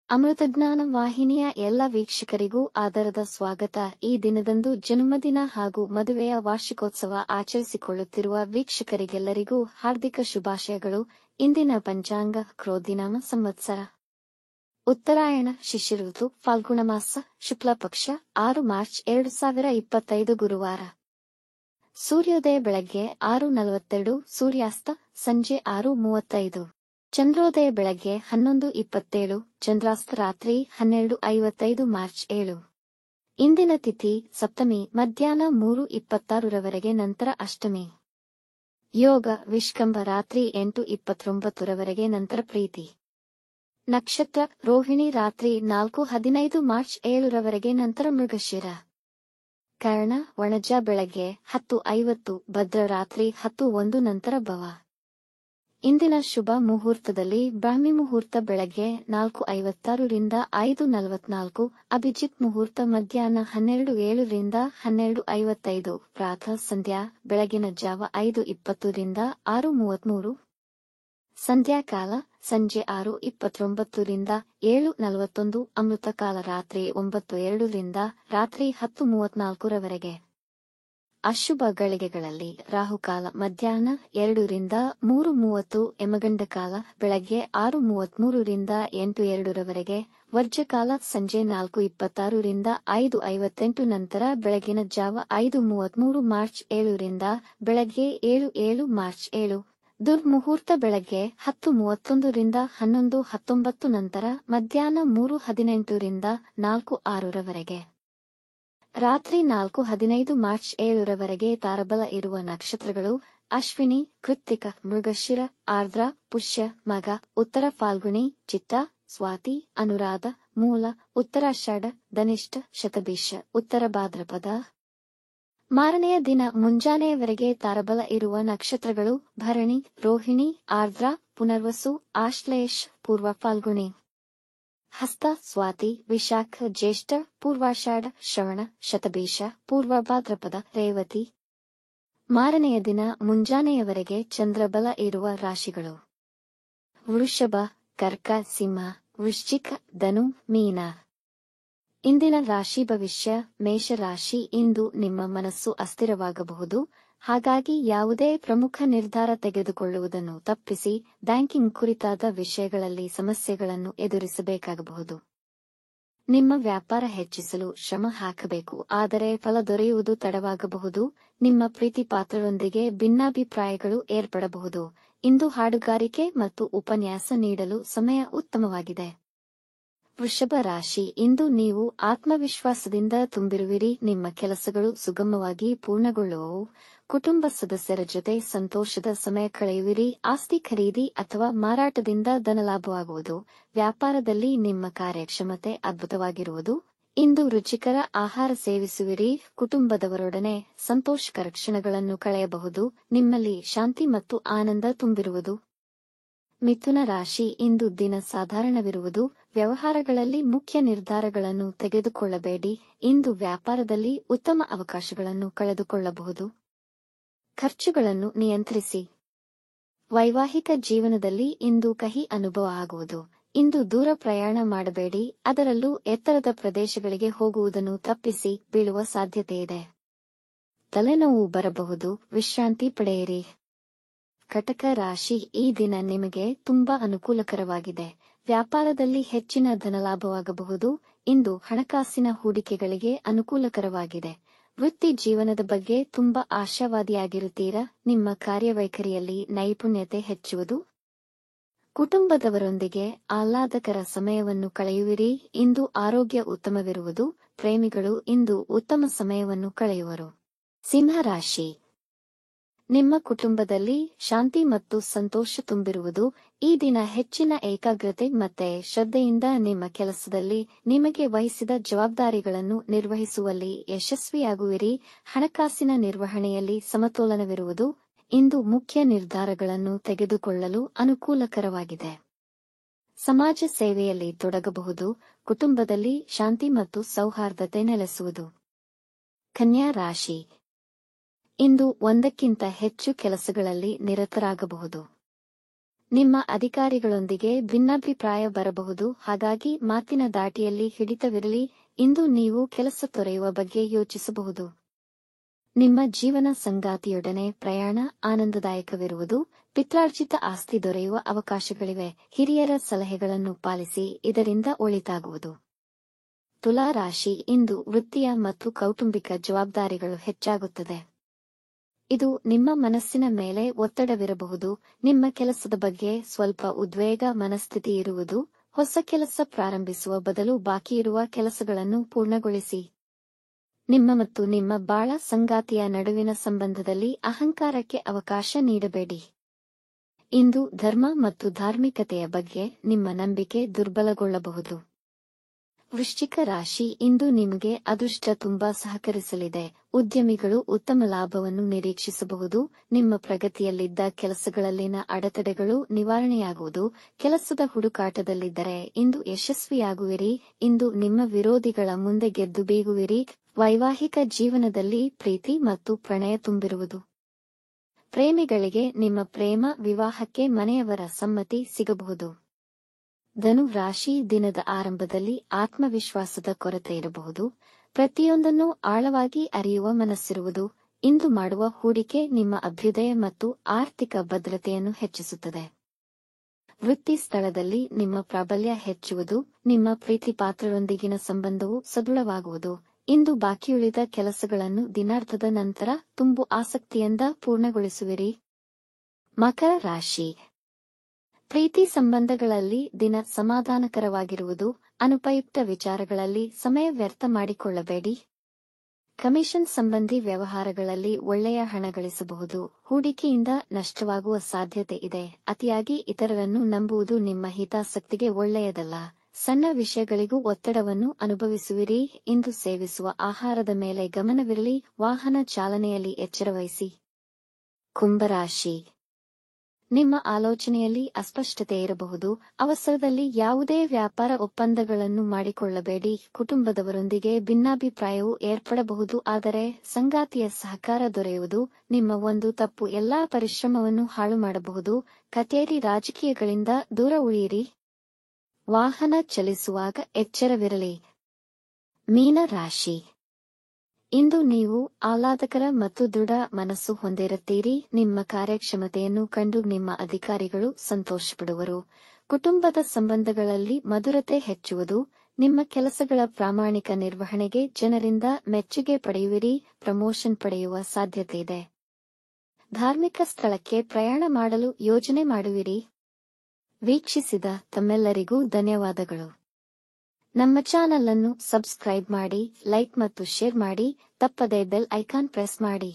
ಅಮೃತಜ್ಞಾನ ವಾಹಿನಿಯ ಎಲ್ಲ ವೀಕ್ಷಕರಿಗೂ ಆದರದ ಸ್ವಾಗತ. ಈ ದಿನದಂದು ಜನ್ಮದಿನ ಹಾಗೂ ಮದುವೆಯ ವಾರ್ಷಿಕೋತ್ಸವ ಆಚರಿಸಿಕೊಳ್ಳುತ್ತಿರುವ ವೀಕ್ಷಕರಿಗೆಲ್ಲರಿಗೂ ಹಾರ್ದಿಕ ಶುಭಾಶಯಗಳು. ಇಂದಿನ ಪಂಚಾಂಗ ಕ್ರೋಧಿನಾಮ ಸಂವತ್ಸರ ಉತ್ತರಾಯಣ ಶಿಶಿಋತು ಫಾಲ್ಗುಣ ಮಾಸ ಶುಕ್ಲ ಪಕ್ಷ 6 ಮಾರ್ಚ್ 2025 ಗುರುವಾರ. ಸೂರ್ಯೋದಯ ಬೆಳಗ್ಗೆ 6:42, ಸೂರ್ಯಾಸ್ತ ಸಂಜೆ 6:35. ಚಂದ್ರೋದಯ ಬೆಳಗ್ಗೆ 11:27, ಚಂದ್ರಾಸ್ತ ರಾತ್ರಿ 12:55. ಮಾರ್ಚ್ 7. ಇಂದಿನ ತಿಥಿ ಸಪ್ತಮಿ ಮಧ್ಯಾಹ್ನ 3:26 ರವರೆಗೆ, ನಂತರ ಅಷ್ಟಮಿ. ಯೋಗ ವಿಷ್ಕಂಭ ರಾತ್ರಿ 8:29 ರವರೆಗೆ, ನಂತರ ಪ್ರೀತಿ. ನಕ್ಷತ್ರ ರೋಹಿಣಿ ರಾತ್ರಿ 4:15 ಮಾರ್ಚ್ 7 ರವರೆಗೆ, ನಂತರ ಮೃಗಶಿರ. ಕರ್ಣ ವಣಜ ಬೆಳಗ್ಗೆ 10:50, ಭದ್ರ ರಾತ್ರಿ 10:01, ನಂತರ ಭವ. ಇಂದಿನ ಶುಭ ಮುಹೂರ್ತದಲ್ಲಿ ಬ್ರಾಹ್ಮಿ ಮುಹೂರ್ತ ಬೆಳಗ್ಗೆ 4:56 ರಿಂದ 5:44, ಅಭಿಜಿತ್ ಮುಹೂರ್ತ ಮಧ್ಯಾಹ್ನ 12:07 ರಿಂದ 12:55, ಪ್ರಾತಃ ಸಂಧ್ಯಾ ಬೆಳಗಿನ ಜಾವ 5:20 ರಿಂದ 6:33, ಸಂಧ್ಯಾಕಾಲ ಸಂಜೆ 6:29 ರಿಂದ 7:41, ಅಮೃತಕಾಲ ರಾತ್ರಿ 9:02 ರಿಂದ ರಾತ್ರಿ 10:34 ರವರೆಗೆ. ಅಶುಭ ಗಳಿಗೆಗಳಲ್ಲಿ ರಾಹುಕಾಲ ಮಧ್ಯಾಹ್ನ 2 ರಿಂದ 3:30, ಯಮಗಂಡ ಕಾಲ ಬೆಳಗ್ಗೆ 6:33 ರಿಂದ 8:02 ರವರೆಗೆ, ವರ್ಜಕಾಲ ಸಂಜೆ 4:26 ರಿಂದ 5:58, ನಂತರ ಬೆಳಗಿನ ಜಾವ 5:33. ಮಾರ್ಚ್ 7 ರಿಂದ ಬೆಳಗ್ಗೆ 7:07. ಮಾರ್ಚ್ 7. ದುರ್ಮುಹೂರ್ತ ಬೆಳಗ್ಗೆ 10:31 ರಿಂದ 11:19, ನಂತರ ಮಧ್ಯಾಹ್ನ 3:18 ರಿಂದ 4:06 ರವರೆಗೆ. ರಾತ್ರಿ 4:15. ಮಾರ್ಚ್ 7 ರವರೆಗೆ ತಾರಬಲ ಇರುವ ನಕ್ಷತ್ರಗಳು ಅಶ್ವಿನಿ, ಕೃತ್ತಿಕ, ಮೃಗಶಿರ, ಆರ್ದ್ರ, ಪುಷ್ಯ, ಮಗ, ಉತ್ತರ ಫಾಲ್ಗುಣಿ, ಚಿತ್ತ, ಸ್ವಾತಿ, ಅನುರಾಧ, ಮೂಲ, ಉತ್ತರಾಷಾಢ, ಧನಿಷ್ಠ, ಶತಭಿಷ, ಉತ್ತರ ಭಾದ್ರಪದ. ಮಾರನೆಯ ದಿನ ಮುಂಜಾನೆಯವರೆಗೆ ತಾರಬಲ ಇರುವ ನಕ್ಷತ್ರಗಳು ಭರಣಿ, ರೋಹಿಣಿ, ಆರ್ದ್ರ, ಪುನರ್ವಸು, ಆಶ್ಲೇಷ, ಪೂರ್ವ ಫಾಲ್ಗುಣಿ, ಹಸ್ತ, ಸ್ವಾತಿ, ವಿಶಾಖ, ಜ್ಯೇಷ್ಠ, ಪೂರ್ವಾಷಾಢ, ಶ್ರವಣ, ಶತಭಿಷ, ಪೂರ್ವ ಭಾದ್ರಪದ, ರೇವತಿ. ಮಾರನೆಯ ದಿನ ಮುಂಜಾನೆಯವರೆಗೆ ಚಂದ್ರಬಲ ಇರುವ ರಾಶಿಗಳು ವೃಷಭ, ಕರ್ಕ, ಸಿಂಹ, ವೃಶ್ಚಿಕ, ಧನು, ಮೀನ. ಇಂದಿನ ರಾಶಿ ಭವಿಷ್ಯ. ಮೇಷರಾಶಿ, ಇಂದು ನಿಮ್ಮ ಮನಸ್ಸು ಅಸ್ಥಿರವಾಗಬಹುದು. ಹಾಗಾಗಿ ಯಾವುದೇ ಪ್ರಮುಖ ನಿರ್ಧಾರ ತೆಗೆದುಕೊಳ್ಳುವುದನ್ನು ತಪ್ಪಿಸಿ ಬ್ಯಾಂಕಿಂಗ್ ಕುರಿತಾದ ವಿಷಯಗಳಲ್ಲಿ ಸಮಸ್ಯೆಗಳನ್ನು ಎದುರಿಸಬೇಕಾಗಬಹುದು. ನಿಮ್ಮ ವ್ಯಾಪಾರ ಹೆಚ್ಚಿಸಲು ಶ್ರಮ ಹಾಕಬೇಕು, ಆದರೆ ಫಲ ದೊರೆಯುವುದು ತಡವಾಗಬಹುದು. ನಿಮ್ಮ ಪ್ರೀತಿ ಪಾತ್ರರೊಂದಿಗೆ ಭಿನ್ನಾಭಿಪ್ರಾಯಗಳು ಏರ್ಪಡಬಹುದು. ಇಂದು ಹಾಡುಗಾರಿಕೆ ಮತ್ತು ಉಪನ್ಯಾಸ ನೀಡಲು ಸಮಯ ಉತ್ತಮವಾಗಿದೆ. ವೃಷಭ ರಾಶಿ, ಇಂದು ನೀವು ಆತ್ಮವಿಶ್ವಾಸದಿಂದ ತುಂಬಿರುವಿರಿ. ನಿಮ್ಮ ಕೆಲಸಗಳು ಸುಗಮವಾಗಿ ಪೂರ್ಣಗೊಳ್ಳುವವು. ಕುಟುಂಬ ಸದಸ್ಯರ ಜೊತೆ ಸಂತೋಷದ ಸಮಯ ಕಳೆಯುವಿರಿ. ಆಸ್ತಿ ಖರೀದಿ ಅಥವಾ ಮಾರಾಟದಿಂದ ಧನಲಾಭವಾಗುವುದು. ವ್ಯಾಪಾರದಲ್ಲಿ ನಿಮ್ಮ ಕಾರ್ಯಕ್ಷಮತೆ ಅದ್ಭುತವಾಗಿರುವುದು. ಇಂದು ರುಚಿಕರ ಆಹಾರ ಸೇವಿಸುವಿರಿ. ಕುಟುಂಬದವರೊಡನೆ ಸಂತೋಷಕರ ಕ್ಷಣಗಳನ್ನು ಕಳೆಯಬಹುದು. ನಿಮ್ಮಲ್ಲಿ ಶಾಂತಿ ಮತ್ತು ಆನಂದ ತುಂಬಿರುವುದು. ಮಿಥುನ ರಾಶಿ, ಇಂದು ದಿನ ಸಾಧಾರಣವಿರುವುದು. ವ್ಯವಹಾರಗಳಲ್ಲಿ ಮುಖ್ಯ ನಿರ್ಧಾರಗಳನ್ನು ತೆಗೆದುಕೊಳ್ಳಬೇಡಿ. ಇಂದು ವ್ಯಾಪಾರದಲ್ಲಿ ಉತ್ತಮ ಅವಕಾಶಗಳನ್ನು ಕಳೆದುಕೊಳ್ಳಬಹುದು. ಖರ್ಚುಗಳನ್ನು ನಿಯಂತ್ರಿಸಿ. ವೈವಾಹಿಕ ಜೀವನದಲ್ಲಿ ಇಂದು ಕಹಿ ಅನುಭವ ಆಗುವುದು. ಇಂದು ದೂರ ಪ್ರಯಾಣ ಮಾಡಬೇಡಿ, ಅದರಲ್ಲೂ ಎತ್ತರದ ಪ್ರದೇಶಗಳಿಗೆ ಹೋಗುವುದನ್ನು ತಪ್ಪಿಸಿ. ಬೀಳುವ ಸಾಧ್ಯತೆಯಿದೆ. ತಲೆನೋವು ಬರಬಹುದು, ವಿಶ್ರಾಂತಿ ಪಡೆಯಿರಿ. ಕಟಕ ರಾಶಿ, ಈ ದಿನ ನಿಮಗೆ ತುಂಬಾ ಅನುಕೂಲಕರವಾಗಿದೆ. ವ್ಯಾಪಾರದಲ್ಲಿ ಹೆಚ್ಚಿನ ಧನಲಾಭವಾಗಬಹುದು. ಇಂದು ಹಣಕಾಸಿನ ಹೂಡಿಕೆಗಳಿಗೆ ಅನುಕೂಲಕರವಾಗಿದೆ. ವೃತ್ತಿ ಜೀವನದ ಬಗ್ಗೆ ತುಂಬಾ ಆಶಾವಾದಿಯಾಗಿರುತ್ತೀರಾ. ನಿಮ್ಮ ಕಾರ್ಯವೈಖರಿಯಲ್ಲಿ ನೈಪುಣ್ಯತೆ ಹೆಚ್ಚುವುದು. ಕುಟುಂಬದವರೊಂದಿಗೆ ಆಹ್ಲಾದಕರ ಸಮಯವನ್ನು ಕಳೆಯುವಿರಿ. ಇಂದು ಆರೋಗ್ಯ ಉತ್ತಮವಿರುವುದು. ಪ್ರೇಮಿಗಳು ಇಂದು ಉತ್ತಮ ಸಮಯವನ್ನು ಕಳೆಯುವರು. ಸಿಂಹ ರಾಶಿ, ನಿಮ್ಮ ಕುಟುಂಬದಲ್ಲಿ ಶಾಂತಿ ಮತ್ತು ಸಂತೋಷ ತುಂಬಿರುವುದು. ಈ ದಿನ ಹೆಚ್ಚಿನ ಏಕಾಗ್ರತೆ ಮತ್ತೆ ಶ್ರದ್ಧೆಯಿಂದ ನಿಮ್ಮ ಕೆಲಸದಲ್ಲಿ ನಿಮಗೆ ವಹಿಸಿದ ಜವಾಬ್ದಾರಿಗಳನ್ನು ನಿರ್ವಹಿಸುವಲ್ಲಿ ಯಶಸ್ವಿಯಾಗುವಿರಿ. ಹಣಕಾಸಿನ ನಿರ್ವಹಣೆಯಲ್ಲಿ ಸಮತೋಲನವಿರುವುದು. ಇಂದು ಮುಖ್ಯ ನಿರ್ಧಾರಗಳನ್ನು ತೆಗೆದುಕೊಳ್ಳಲು ಅನುಕೂಲಕರವಾಗಿದೆ. ಸಮಾಜ ಸೇವೆಯಲ್ಲಿ ತೊಡಗಬಹುದು. ಕುಟುಂಬದಲ್ಲಿ ಶಾಂತಿ ಮತ್ತು ಸೌಹಾರ್ದತೆ ನೆಲೆಸುವುದು. ಕನ್ಯಾ ರಾಶಿ, ಇಂದು ಒಂದಕ್ಕಿಂತ ಹೆಚ್ಚು ಕೆಲಸಗಳಲ್ಲಿ ನಿರತರಾಗಬಹುದು. ನಿಮ್ಮ ಅಧಿಕಾರಿಗಳೊಂದಿಗೆ ಭಿನ್ನಾಭಿಪ್ರಾಯ ಬರಬಹುದು, ಹಾಗಾಗಿ ಮಾತಿನ ದಾಟಿಯಲ್ಲಿ ಹಿಡಿತವಿರಲಿ. ಇಂದು ನೀವು ಕೆಲಸ ತೊರೆಯುವ ಬಗ್ಗೆ ಯೋಚಿಸಬಹುದು. ನಿಮ್ಮ ಜೀವನ ಸಂಗಾತಿಯೊಡನೆ ಪ್ರಯಾಣ ಆನಂದದಾಯಕವಿರುವುದು. ಪಿತ್ರಾರ್ಜಿತ ಆಸ್ತಿ ದೊರೆಯುವ ಅವಕಾಶಗಳಿವೆ. ಹಿರಿಯರ ಸಲಹೆಗಳನ್ನು ಪಾಲಿಸಿ, ಇದರಿಂದ ಒಳಿತಾಗುವುದು. ತುಲಾ ರಾಶಿ, ಇಂದು ವೃತ್ತಿಯ ಮತ್ತು ಕೌಟುಂಬಿಕ ಜವಾಬ್ದಾರಿಗಳು ಹೆಚ್ಚಾಗುತ್ತದೆ. ಇದು ನಿಮ್ಮ ಮನಸ್ಸಿನ ಮೇಲೆ ಒತ್ತಡವಿರಬಹುದು. ನಿಮ್ಮ ಕೆಲಸದ ಬಗ್ಗೆ ಸ್ವಲ್ಪ ಉದ್ವೇಗ ಮನಸ್ಥಿತಿ ಇರುವುದು. ಹೊಸ ಕೆಲಸ ಪ್ರಾರಂಭಿಸುವ ಬದಲು ಬಾಕಿಯಿರುವ ಕೆಲಸಗಳನ್ನು ಪೂರ್ಣಗೊಳಿಸಿ. ನಿಮ್ಮ ಮತ್ತು ನಿಮ್ಮ ಬಾಳ ಸಂಗಾತಿಯ ನಡುವಿನ ಸಂಬಂಧದಲ್ಲಿ ಅಹಂಕಾರಕ್ಕೆ ಅವಕಾಶ ನೀಡಬೇಡಿ. ಇಂದು ಧರ್ಮ ಮತ್ತು ಧಾರ್ಮಿಕತೆಯ ಬಗ್ಗೆ ನಿಮ್ಮ ನಂಬಿಕೆ ದುರ್ಬಲಗೊಳ್ಳಬಹುದು. ವೃಶ್ಚಿಕ ರಾಶಿ, ಇಂದು ನಿಮಗೆ ಅದೃಷ್ಟ ತುಂಬಾ ಸಹಕರಿಸಲಿದೆ. ಉದ್ಯಮಿಗಳು ಉತ್ತಮ ಲಾಭವನ್ನು ನಿರೀಕ್ಷಿಸಬಹುದು. ನಿಮ್ಮ ಪ್ರಗತಿಯಲ್ಲಿದ್ದ ಕೆಲಸಗಳಲ್ಲಿನ ಅಡೆತಡೆಗಳು ನಿವಾರಣೆಯಾಗುವುದು. ಕೆಲಸದ ಹುಡುಕಾಟದಲ್ಲಿದ್ದರೆ ಇಂದು ಯಶಸ್ವಿಯಾಗುವಿರಿ. ಇಂದು ನಿಮ್ಮ ವಿರೋಧಿಗಳ ಮುಂದೆ ಗೆದ್ದು ಬೀಗುವಿರಿ. ವೈವಾಹಿಕ ಜೀವನದಲ್ಲಿ ಪ್ರೀತಿ ಮತ್ತು ಪ್ರಣಯ ತುಂಬಿರುವುದು. ಪ್ರೇಮಿಗಳಿಗೆ ನಿಮ್ಮ ಪ್ರೇಮ ವಿವಾಹಕ್ಕೆ ಮನೆಯವರ ಸಮ್ಮತಿ ಸಿಗಬಹುದು. ಧನು ರಾಶಿ, ದಿನದ ಆರಂಭದಲ್ಲಿ ಆತ್ಮವಿಶ್ವಾಸದ ಕೊರತೆ ಇರಬಹುದು. ಪ್ರತಿಯೊಂದನ್ನು ಆಳವಾಗಿ ಅರಿಯುವ ಮನಸ್ಸಿರುವುದು. ಇಂದು ಮಾಡುವ ಹೂಡಿಕೆ ನಿಮ್ಮ ಅಭ್ಯುದಯ ಮತ್ತು ಆರ್ಥಿಕ ಭದ್ರತೆಯನ್ನು ಹೆಚ್ಚಿಸುತ್ತದೆ. ವೃತ್ತಿ ಸ್ಥಳದಲ್ಲಿ ನಿಮ್ಮ ಪ್ರಾಬಲ್ಯ ಹೆಚ್ಚುವುದು. ನಿಮ್ಮ ಪ್ರೀತಿಪಾತ್ರರೊಂದಿಗಿನ ಸಂಬಂಧವು ಸದೃಢವಾಗುವುದು. ಇಂದು ಬಾಕಿಯುಳಿದ ಕೆಲಸಗಳನ್ನು ದಿನಾರ್ಧದ ನಂತರ ತುಂಬು ಆಸಕ್ತಿಯಿಂದ ಪೂರ್ಣಗೊಳಿಸುವಿರಿ. ಮಕರ ರಾಶಿ, ಪ್ರೀತಿ ಸಂಬಂಧಗಳಲ್ಲಿ ದಿನ ಸಮಾಧಾನಕರವಾಗಿರುವುದು. ಅನುಪಯುಕ್ತ ವಿಚಾರಗಳಲ್ಲಿ ಸಮಯ ವ್ಯರ್ಥ ಮಾಡಿಕೊಳ್ಳಬೇಡಿ. ಕಮಿಷನ್ ಸಂಬಂಧಿ ವ್ಯವಹಾರಗಳಲ್ಲಿ ಒಳ್ಳೆಯ ಹಣ ಗಳಿಸಬಹುದು. ಹೂಡಿಕೆಯಿಂದ ನಷ್ಟವಾಗುವ ಸಾಧ್ಯತೆ ಇದೆ. ಅತಿಯಾಗಿ ಇತರರನ್ನು ನಂಬುವುದು ನಿಮ್ಮ ಹಿತಾಸಕ್ತಿಗೆ ಒಳ್ಳೆಯದಲ್ಲ. ಸಣ್ಣ ವಿಷಯಗಳಿಗೂ ಒತ್ತಡವನ್ನು ಅನುಭವಿಸುವಿರಿ. ಇಂದು ಸೇವಿಸುವ ಆಹಾರದ ಮೇಲೆ ಗಮನವಿರಲಿ. ವಾಹನ ಚಾಲನೆಯಲ್ಲಿ ಎಚ್ಚರವಹಿಸಿ. ಕುಂಭರಾಶಿ, ನಿಮ್ಮ ಆಲೋಚನೆಯಲ್ಲಿ ಅಸ್ಪಷ್ಟತೆ ಇರಬಹುದು. ಅವಸರದಲ್ಲಿ ಯಾವುದೇ ವ್ಯಾಪಾರ ಒಪ್ಪಂದಗಳನ್ನು ಮಾಡಿಕೊಳ್ಳಬೇಡಿ. ಕುಟುಂಬದವರೊಂದಿಗೆ ಭಿನ್ನಾಭಿಪ್ರಾಯವು ಏರ್ಪಡಬಹುದು, ಆದರೆ ಸಂಗಾತಿಯ ಸಹಕಾರ ದೊರೆಯುವುದು. ನಿಮ್ಮ ಒಂದು ತಪ್ಪು ಎಲ್ಲಾ ಪರಿಶ್ರಮವನ್ನು ಹಾಳು ಮಾಡಬಹುದು. ಕಚೇರಿ ರಾಜಕೀಯಗಳಿಂದ ದೂರ ಉಳಿಯಿರಿ. ವಾಹನ ಚಲಿಸುವಾಗ ಎಚ್ಚರವಿರಲಿ. ಮೀನ ರಾಶಿ, ಇಂದು ನೀವು ಆಹ್ಲಾದಕರ ಮತ್ತು ದೃಢ ಮನಸ್ಸು ಹೊಂದಿರುತ್ತೀರಿ. ನಿಮ್ಮ ಕಾರ್ಯಕ್ಷಮತೆಯನ್ನು ಕಂಡು ನಿಮ್ಮ ಅಧಿಕಾರಿಗಳು ಸಂತೋಷಪಡುವರು. ಕುಟುಂಬದ ಸಂಬಂಧಗಳಲ್ಲಿ ಮಧುರತೆ ಹೆಚ್ಚುವುದು. ನಿಮ್ಮ ಕೆಲಸಗಳ ಪ್ರಾಮಾಣಿಕ ನಿರ್ವಹಣೆಗೆ ಜನರಿಂದ ಮೆಚ್ಚುಗೆ ಪಡೆಯುವಿರಿ. ಪ್ರಮೋಷನ್ ಪಡೆಯುವ ಸಾಧ್ಯತೆಯಿದೆ. ಧಾರ್ಮಿಕ ಸ್ಥಳಕ್ಕೆ ಪ್ರಯಾಣ ಮಾಡಲು ಯೋಜನೆ ಮಾಡುವಿರಿ. ವೀಕ್ಷಿಸಿದ ತಮ್ಮೆಲ್ಲರಿಗೂ ಧನ್ಯವಾದಗಳು. ನಮ್ಮ ಚಾನಲ್ ಅನ್ನು ಸಬ್ಸ್ಕ್ರೈಬ್ ಮಾಡಿ, ಲೈಕ್ ಮತ್ತು ಶೇರ್ ಮಾಡಿ. ತಪ್ಪದೇ ಬೆಲ್ ಐಕಾನ್ ಪ್ರೆಸ್ ಮಾಡಿ.